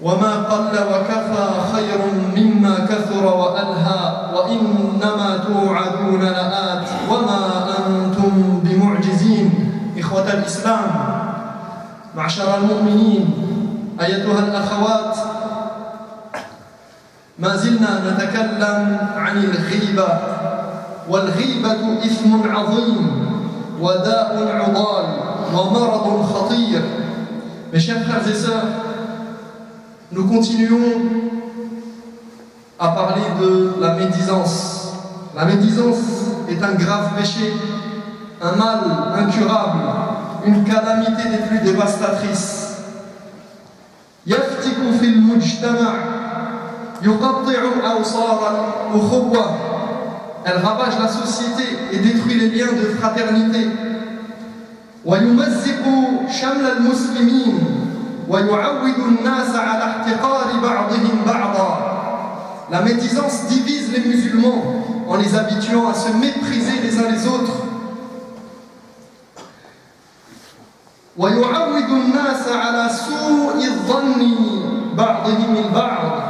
وما قل وكفى خير مما كثر وألهى وإنما توعدون لآت وما أنتم بمعجزين. إخوة الإسلام، معشر المؤمنين، أيتها الأخوات، ما زلنا نتكلم عن الغيبة، والغيبة إثم عظيم وداء عضال ومرض خطير. Mes chers frères et sœurs, nous continuons à parler de la médisance. La médisance est un grave péché, un mal incurable, une calamité des plus dévastatrices. يفتك في المجتمع يقطع أوصار الأخوة. Elle ravage la société et détruit les liens de fraternité. ويمزق شمل المسلمين ويعود الناس على احتقار بعضهم بعضا. La médisance divise les musulmans en les habituant à se mépriser les uns les autres. ويعود الناس على سوء الظن بعضهم البعض.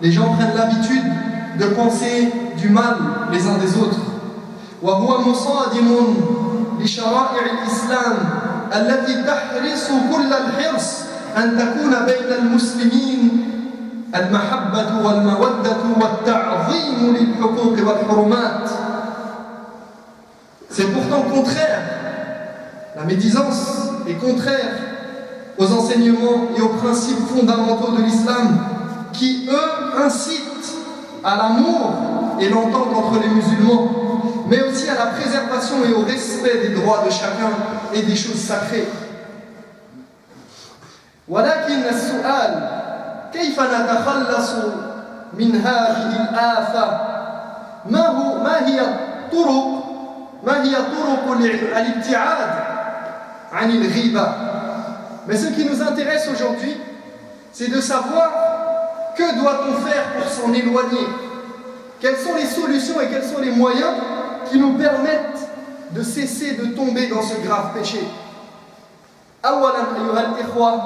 Les gens prennent l'habitude de penser du mal les uns des autres. وهو مصادم لشرائع الإسلام التي تحرص كل الحرص أن تكون بين المسلمين المحبة والمودة والتعظيم للحقوق والحرمات. C'est pourtant contraire. La médisance est contraire aux enseignements et aux principes fondamentaux de l'islam qui, eux, incitent à l'amour et l'entente entre les musulmans, mais aussi à la préservation et au respect des droits de chacun et des choses sacrées. ولكن السؤال كيف نتخلص من هذه الآفة؟ ما هي طرق الابتعاد عن الغيبة؟ Mais ce qui nous intéresse aujourd'hui, c'est de savoir que doit-on faire pour s'en éloigner? Quelles sont les solutions et quels sont les moyens qui nous permettent de cesser de tomber dans ce grave péché. أولاً أيها الإخوة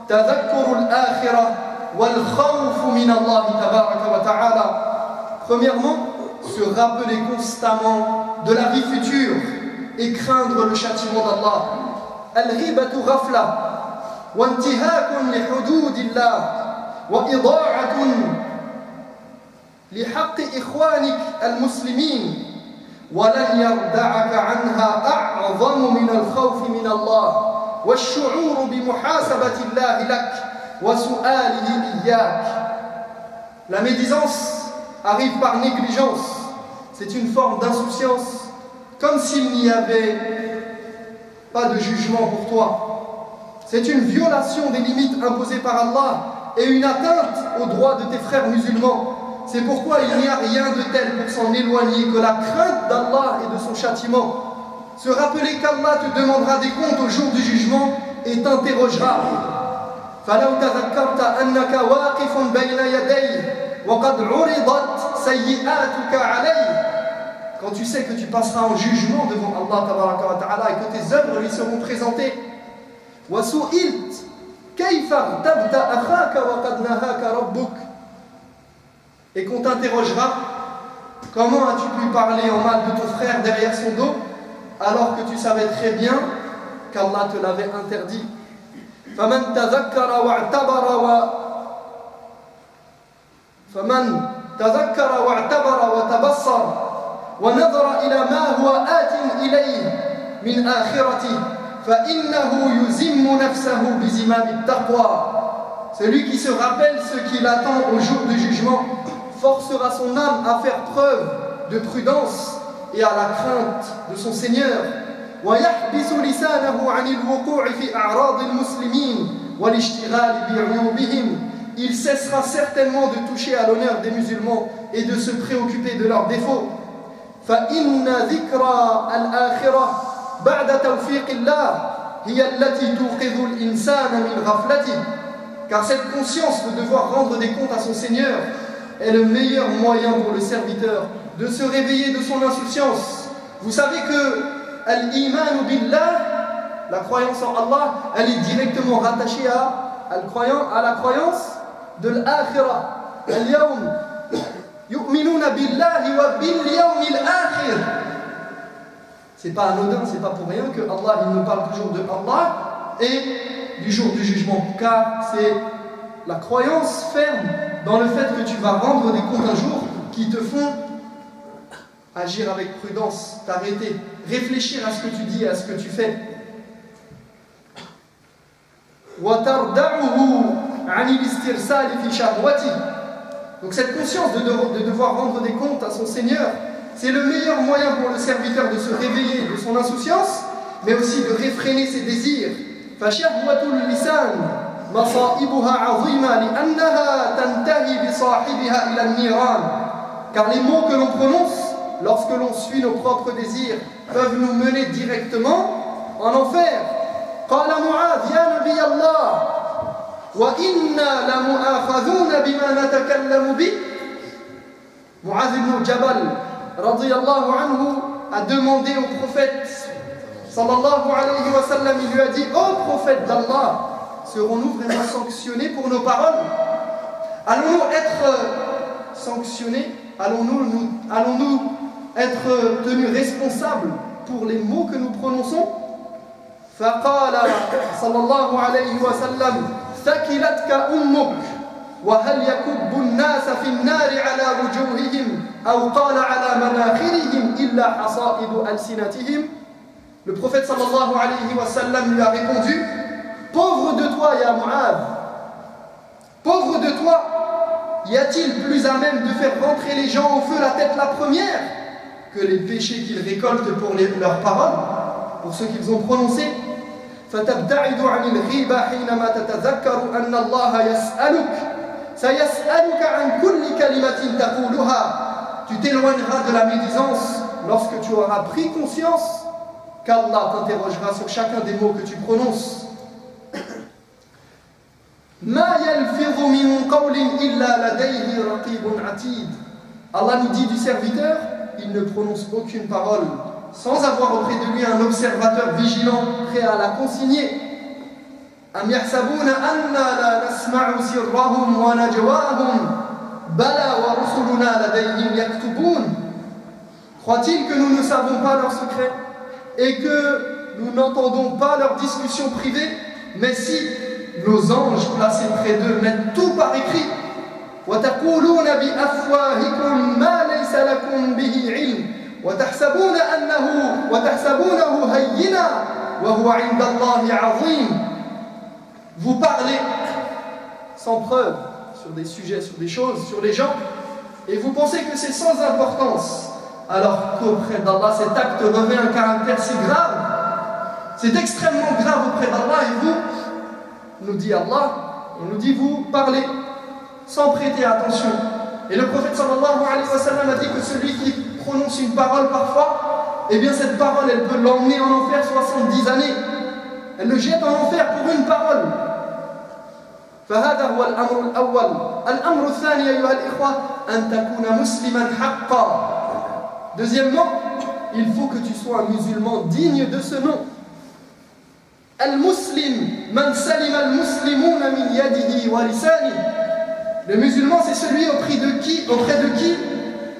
تذكر الآخرة والخوف من الله تبارك وتعالى. Premièrement, se rappeler constamment de la vie future et craindre le châtiment d'Allah. الغيبة غفلة وانتهاك لحدود الله وإضاعة لحق إخوانك المسلمين ولن يردعك عنها أعظم من الخوف من الله والشعور بمحاسبة الله لك وسؤاله إياك. La médisance arrive par négligence. C'est une forme d'insouciance, comme s'il n'y avait pas de jugement pour toi. C'est une violation des limites imposées par Allah et une atteinte aux droits de tes frères musulmans. C'est pourquoi il n'y a rien de tel pour s'en éloigner que la crainte d'Allah et de son châtiment. Se rappeler qu'Allah te demandera des comptes au jour du jugement et t'interrogera. فَلَوْ تَذَكَّرْتَ أَنَّكَ وَاقِفٌ بَيْنَ يَدَيْهِ وَقَدْ عُرِضَتْ سَيِّئَاتُكَ عَلَيْهِ. Quand tu sais que tu passeras en jugement devant Allah tabaraka wa ta'ala et que tes œuvres lui seront présentées. وَسُئِلْتَ كَيْفَ اغْتَبْتَ أَخَاكَ وَقَدْ نَهَاكَ رَبُّكَ. Et qu'on t'interrogera, comment as-tu pu parler en mal de ton frère derrière son dos alors que tu savais très bien qu'Allah te l'avait interdit. فمن تذكر واعتبر وتبصر ونظر إلى ما هو آت إليه من آخرته فإنه يزم نفسه بزمام التقوى. Celui qui se rappelle ce qu'il attend au jour du jugement forcera son âme à faire preuve de prudence et à la crainte de son Seigneur. ويحبس لسانه عن الوقوع في أعراض المسلمين والاشتغال بعيوبهم. Il cessera certainement de toucher à l'honneur des musulmans et de se préoccuper de leurs défauts. فإن ذكرى الآخرة بعد توفيق الله هي التي توقظ الإنسان من غفلته. Car cette conscience de devoir rendre des comptes à son Seigneur est le meilleur moyen pour le serviteur de se réveiller de son insouciance. Vous savez que al-iman billah, la croyance en Allah, elle est directement rattachée à à la croyance de l'akhirah. Al-yawm yu'minuna billahi wa bil yawmil akhir. C'est pas anodin, c'est pas pour rien que Allah il nous parle toujours de Allah et du jour du jugement, car c'est la croyance ferme dans le fait que tu vas rendre des comptes un jour qui te font agir avec prudence, t'arrêter, réfléchir à ce que tu dis et à ce que tu fais. Donc cette conscience de devoir rendre des comptes à son Seigneur, c'est le meilleur moyen pour le serviteur de se réveiller de son insouciance, mais aussi de réfréner ses désirs. Car les mots que l'on prononce lorsque l'on suit nos propres désirs peuvent nous mener directement en enfer. قال معاذ يا نبي الله وإنا لمؤاخذون بما نتكلم به. Mu'adh ibn Jabal radiyallahu anhu a demandé au prophète sallallahu alayhi wa sallam, il lui a dit: ô prophète d'Allah, serons-nous vraiment sanctionnés pour nos paroles? Allons-nous être sanctionnés? Allons-nous être tenus responsables pour les mots que nous prononçons? فقال صلى الله عليه وسلم ثكلتك أمك وهل يكب الناس في النار على وجوههم أو قال على مناخرهم إلا حصائد ألسنتهم. Le prophète sallallahu alayhi wa sallam lui a répondu: pauvre de toi, ya Mu'adh, pauvre de toi, y a-t-il plus à même de faire rentrer les gens au feu la tête la première que les péchés qu'ils récoltent pour leurs paroles, pour ceux qu'ils ont prononcés? فتبتعد عن الغيبة حينما تتذكر أن الله سيسألك عن كل كلمة تقولها. Tu t'éloigneras de la médisance lorsque tu auras pris conscience qu'Allah t'interrogera sur chacun des mots que tu prononces. ما يلفظ من قول إلا لديه رقيب عتيد. Allah nous dit du serviteur, il ne prononce aucune parole sans avoir auprès de lui un observateur vigilant prêt à la consigner. أم يحسبون أننا لا نسمع سرهم ونجواهم بلى ورسلنا لديهم يكتبون. Croient-ils que nous ne savons pas leurs secrets et que nous n'entendons pas leurs discussions privées? Mais si, nos anges placés près d'eux mettent tout par écrit. وتقولون بأفواهكم ما ليس لكم به علم وتحسبونه هينا وهو عند الله عظيم. Vous parlez sans preuve sur des sujets, sur des choses, sur les gens, et vous pensez que c'est sans importance, alors qu'auprès d'Allah cet acte revêt un caractère si grave. C'est extrêmement grave auprès d'Allah, et vous, nous dit Allah, on nous dit vous parlez sans prêter attention. Et le prophète sallallahu alayhi wa sallam a dit que celui qui prononce une parole parfois, eh bien cette parole elle peut l'emmener en enfer 70 années. Elle le jette en enfer pour une parole. فهذا هو الأمر الأول. الأمر الثاني أيها الإخوة أن تكون مسلما حقا. Deuxièmement, il faut que tu sois un musulman digne de ce nom. المسلم من سلم المسلمون من يده ولسانه. Le musulman, c'est celui auprès de qui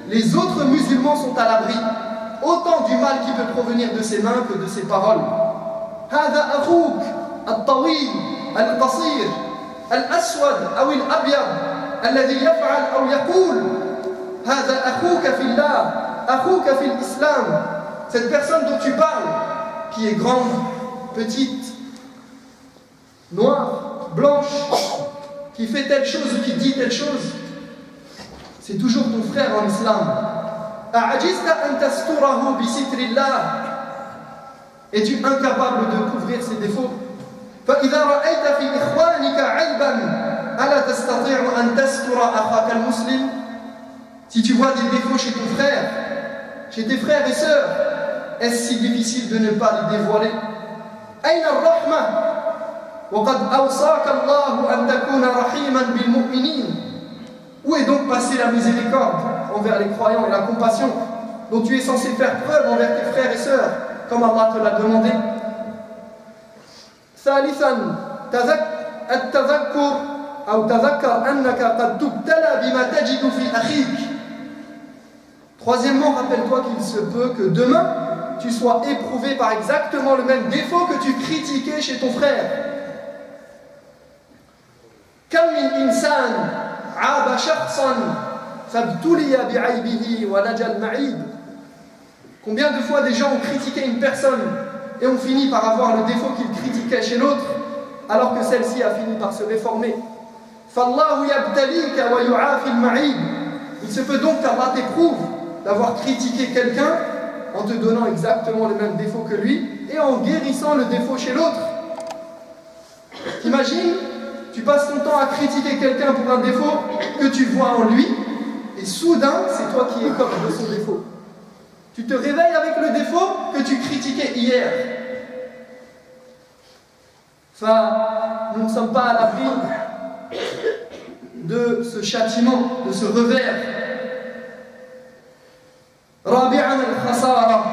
les autres musulmans sont à l'abri, autant du mal qui peut provenir de ses mains que de ses paroles. هذا أخوك الطويل القصير الأسود أو الأبيض الذي يفعل أو يقول هذا أخوك في الله أخوك في الإسلام. Cette personne dont tu parles, qui est grande, petite, noire, blanche, qui fait telle chose ou qui dit telle chose, c'est toujours ton frère en islam. Es-tu incapable de couvrir ses défauts? Si tu vois des défauts chez ton frère, chez tes frères et sœurs, est-ce si difficile de ne pas les dévoiler? وقد أوصاك الله أن تكون رحيما بالمؤمنين. Où est donc passée la miséricorde envers les croyants et la compassion dont tu es censé faire preuve envers tes frères et sœurs, comme Allah te l'a demandé? ثالثا التذكر أو تذكر أنك قد تبتلى بما تجد في أخيك. Troisièmement, rappelle-toi qu'il se peut que demain, tu sois éprouvé par exactement le même défaut que tu critiquais chez ton frère. كم من إنسان عاب شخصا فابتلي بعيبه ونجا المعيب. Combien de fois des gens ont critiqué une personne et ont fini par avoir le défaut qu'ils critiquaient chez l'autre, alors que celle-ci a fini par se réformer. فالله يبتليك ويعافي المعيب. Il se peut donc qu'Allah t'éprouve d'avoir critiqué quelqu'un en te donnant exactement le même défaut que lui et en guérissant le défaut chez l'autre. T'imagines, tu passes ton temps à critiquer quelqu'un pour un défaut que tu vois en lui et soudain, c'est toi qui écopes de son défaut. Tu te réveilles avec le défaut que tu critiquais hier. Enfin, nous ne sommes pas à l'abri de ce châtiment, de ce revers. رابعا الخسارة.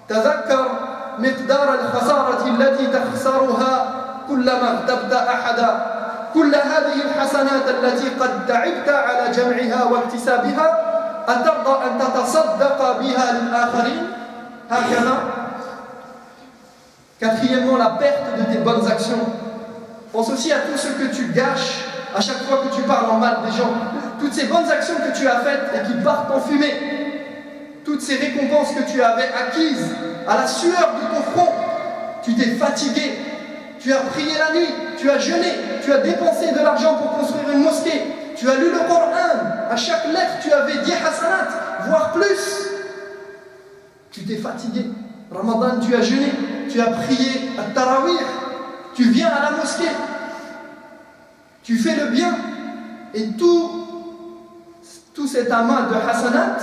تذكر مقدار الخسارة التي تخسرها كلما اغتبت أحدا. كل هذه الحسنات التي قد تعبت على جمعها واكتسابها أترضى أن تتصدق بها للآخرين هكذا. Quatrièmement, la perte de tes bonnes actions. Pense aussi à tout ce que tu gâches à chaque fois que tu parles en mal des gens. Toutes ces bonnes actions que tu as faites et qui partent en fumée. Toutes ces récompenses que tu avais acquises à la sueur de ton front. Tu t'es fatigué, tu as prié la nuit, tu as jeûné, tu as dépensé de l'argent pour construire une mosquée, tu as lu le Coran, à chaque lettre tu avais 10 hasanat, voire plus. Tu t'es fatigué. Ramadan, tu as jeûné, tu as prié à Tarawih, tu viens à la mosquée, tu fais le bien, et tout cet amas de hasanat,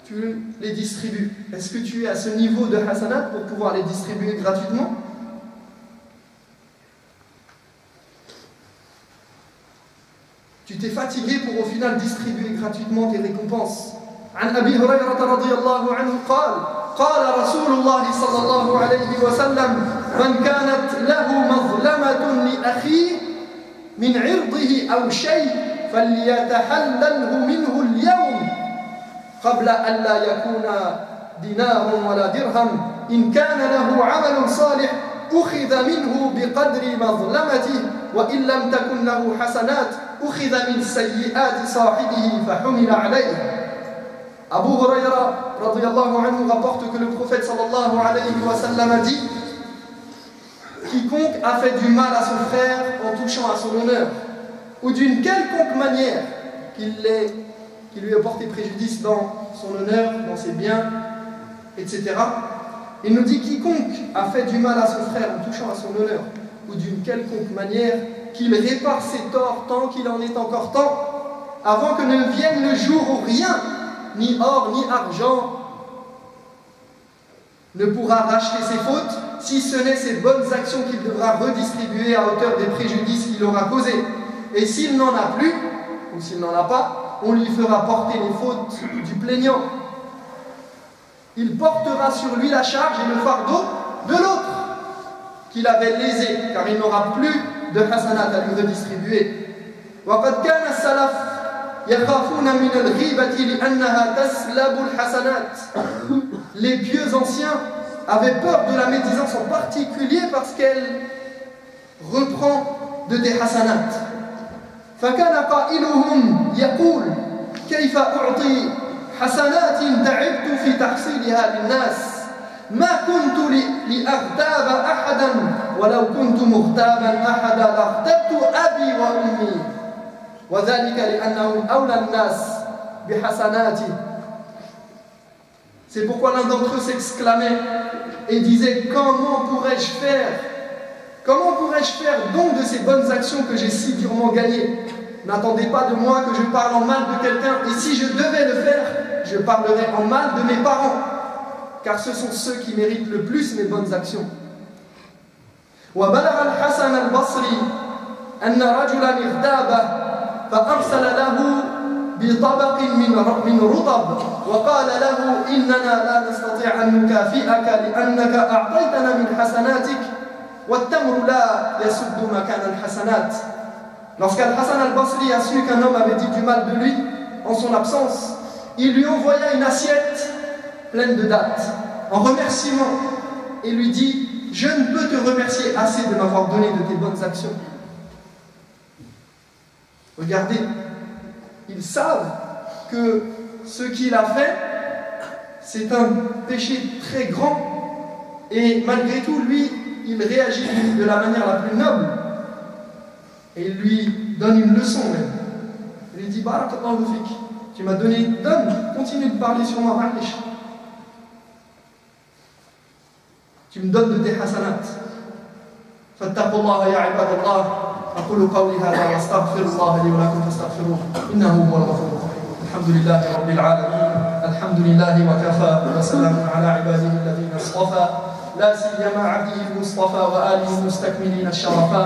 tu les distribues. Est-ce que tu es à ce niveau de hasanat pour pouvoir les distribuer gratuitement? Tu t'es fatigué pour au final distribuer gratuitement tes récompenses. عن أبي هريرة رضي الله عنه قال رسول الله صلى الله عليه وسلم من كانت له مظلمة لأخيه من عرضه أو شيء فليتحلله منه اليوم قبل أن لا يكون دينار ولا درهم إن كان له عمل صالح أخذ منه بقدر مظلمته وإن لم تكن له حسنات أخذ من سيئات صاحبه فحمل عليه. Abu Huraira radiyallahu anhu rapporte que le prophète sallallahu alayhi wa sallam a dit: quiconque a fait du mal à son frère en touchant à son honneur ou d'une quelconque manière qui lui a porté préjudice dans son honneur, dans ses biens, etc. Il nous dit: quiconque a fait du mal à son frère en touchant à son honneur ou d'une quelconque manière, qu'il répare ses torts tant qu'il en est encore temps, avant que ne vienne le jour où rien, ni or ni argent, ne pourra racheter ses fautes, si ce n'est ses bonnes actions qu'il devra redistribuer à hauteur des préjudices qu'il aura causés. Et s'il n'en a plus, ou s'il n'en a pas, on lui fera porter les fautes du plaignant. Il portera sur lui la charge et le fardeau de l'autre qu'il avait lésé, car il n'aura plus de hasanat à lui redistribuer. وقد كان السلف يخافون من الغيبة لأنها تسلب الحسنات. Les pieux anciens avaient peur de la médisance en particulier parce qu'elle reprend de tes hasanat. فكان قائلهم يقول كيف أعطي حسنات تعبت في تحصيلها للناس ما كنت لأغتاب أحدا ولو كنت مغتابا أحدا لاغتبت أبي وأمي وذلك لأنهم أولى الناس بحسناته. C'est pourquoi l'un d'entre eux s'exclamait et disait: comment pourrais-je faire don de ces bonnes actions que j'ai si durement gagnées? N'attendez pas de moi que je parle en mal de quelqu'un, et si je devais le faire, je parlerais en mal de mes parents, car ce sont ceux qui méritent le plus mes bonnes actions. وبلغ الحسن البصري أن رجلا اغتابه فأرسل له بطبق من رطب وقال له إننا لا نستطيع أن نكافئك لأنك أعطيتنا من حسناتك وَالتَّمْرُ لَا يَسُدُّ مَكَانَ الْحَسَنَاتِ. Lorsqu'Al-Hassan al-Basri a su qu'un homme avait dit du mal de lui en son absence, il lui envoya une assiette pleine de dattes en remerciement et lui dit: je ne peux te remercier assez de m'avoir donné de tes bonnes actions. Regardez, ils savent que ce qu'il a fait, c'est un péché très grand, et malgré tout, lui, il réagit de la manière la plus noble, et il lui donne une leçon même. Il lui dit: Barakallahu fik, tu m'as donné, donne, continue de parler sur moi, ma'lish. Tu me donnes de tes hasanat. فاتقوا الله يا عباد الله. أقول قولي هذا وأستغفر الله لي ولكم فاستغفروه إنه هو الغفور الرحيم. الحمد لله رب العالمين. الحمد لله وكفى وسلام على عباده الذين اصطفى لا سيما عبده المصطفى وآله المستكملين الشرفا.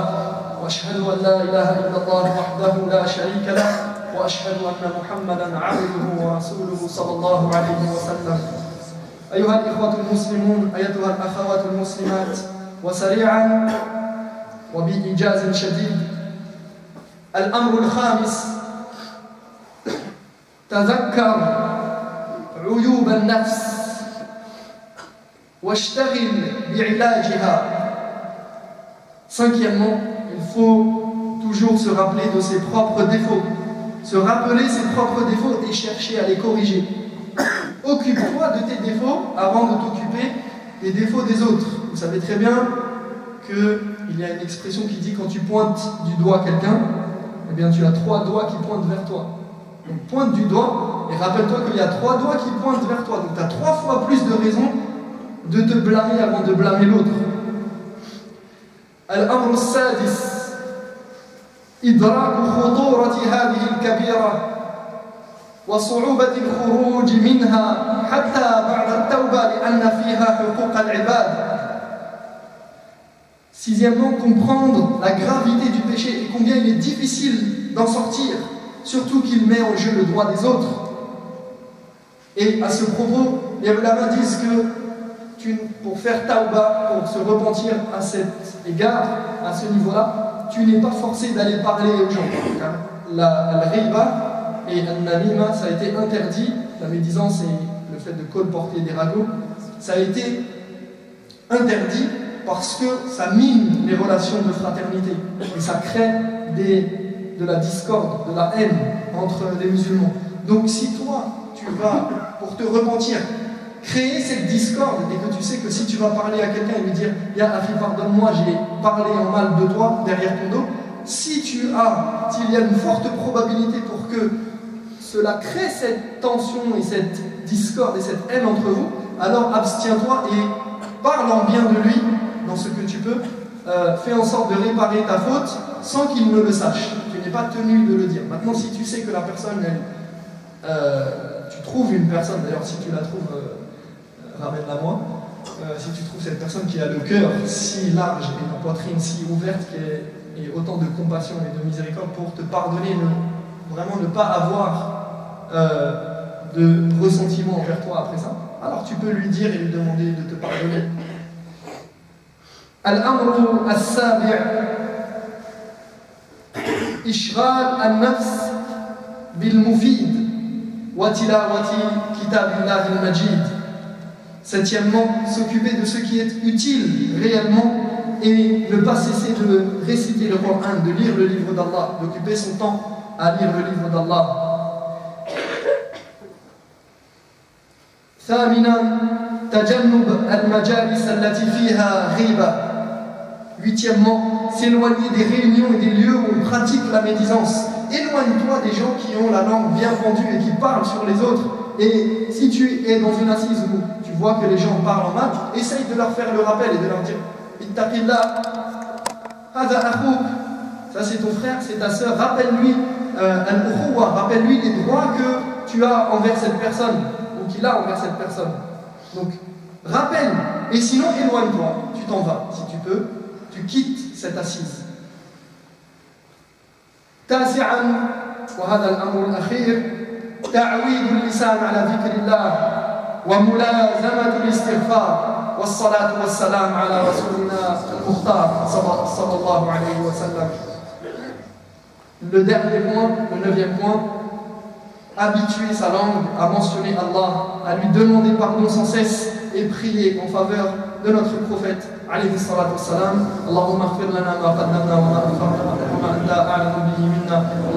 وأشهد أن لا إله إلا الله وحده لا شريك له وأشهد أن محمدا عبده ورسوله صلى الله عليه وسلم. أيها الإخوة المسلمون، أيتها الأخوات المسلمات، وسريعا وبإيجاز شديد، الأمر الخامس: تذكر عيوب النفس واشتغل بعلاجها. Cinquièmement, il faut toujours se rappeler de ses propres défauts, se rappeler ses propres défauts et chercher à les corriger. Occupe-toi de tes défauts avant de t'occuper des défauts des autres. Vous savez très bien qu'il y a une expression qui dit: quand tu pointes du doigt quelqu'un, eh bien tu as 3 doigts qui pointent vers toi. Donc pointe du doigt et rappelle-toi qu'il y a 3 doigts qui pointent vers toi. Donc tu as 3 fois plus de raisons de te blâmer avant de blâmer l'autre. Al-amr al-sadis: إدراك خطورة هذه الكبيرة وصعوبة الخروج منها حتى بعد التوبة لأن فيها حقوق العباد. Sixièmement, comprendre la gravité du péché et combien il est difficile d'en sortir, surtout qu'il met en jeu le droit des autres. Et à ce propos, les ulama disent que pour faire tawbah, pour se repentir à cet égard, à ce niveau-là, tu n'es pas forcé d'aller parler aux gens. Car la riba et al-namima, ça a été interdit, la médisance et le fait de colporter des ragots, ça a été interdit parce que ça mine les relations de fraternité et ça crée de la discorde, de la haine entre les musulmans. Donc si toi, tu vas, pour te repentir, créer cette discorde et que tu sais que si tu vas parler à quelqu'un et lui dire « Ya Akhi, pardonne-moi, j'ai parlé en mal de toi derrière ton dos », s'il y a une forte probabilité pour que cela crée cette tension et cette discorde et cette haine entre vous, alors abstiens-toi et parle en bien de lui dans ce que tu peux, fais en sorte de réparer ta faute sans qu'il ne le sache. Tu n'es pas tenu de le dire. Maintenant, si tu sais que la personne, tu trouves une personne, d'ailleurs si tu la trouves, ramène-la moi, si tu trouves cette personne qui a le cœur si large et la poitrine si ouverte, et autant de compassion et de miséricorde pour te pardonner, vraiment ne pas avoir de ressentiment envers toi après ça, alors tu peux lui dire et lui demander de te pardonner. Al-amru as-sabi' ishghal an-nafs bil-mufid wa tilawati kitabillah al-majid. Septièmement, s'occuper de ce qui est utile réellement et ne pas cesser de réciter le Coran, de lire le livre d'Allah, d'occuper son temps à lire le livre d'Allah. ثامنا تجنب المجالس التي فيها غيبة. Huitièmement, s'éloigner des réunions et des lieux où on pratique la médisance. Éloigne-toi des gens qui ont la langue bien pendue et qui parlent sur les autres. Et si tu es dans une assise où tu vois que les gens parlent en mal, essaye de leur faire le rappel et de leur dire Ittaqillah, hadha akhouk, ça c'est ton frère, c'est ta sœur, rappelle-lui al-ukhuwa, rappelle-lui les droits que tu as envers cette personne ou qu'il a envers cette personne. Donc rappelle, et sinon éloigne-toi, tu t'en vas si tu peux, tu quittes cette assise. تاسعا وهذا الأمر الأخير تعويد اللسان على ذكر الله وملازمة الاستغفار والصلاة والسلام على رسولنا المختار صلى الله عليه وسلم. Le dernier point, le 9e point, habituer sa langue à mentionner Allah, à lui demander pardon sans cesse et prier en faveur de notre prophète alayhi salatu wassalam. Allahumma ighfir lana ma qaddamna wa ma akharna wa ma anta a'lamu bihi minna.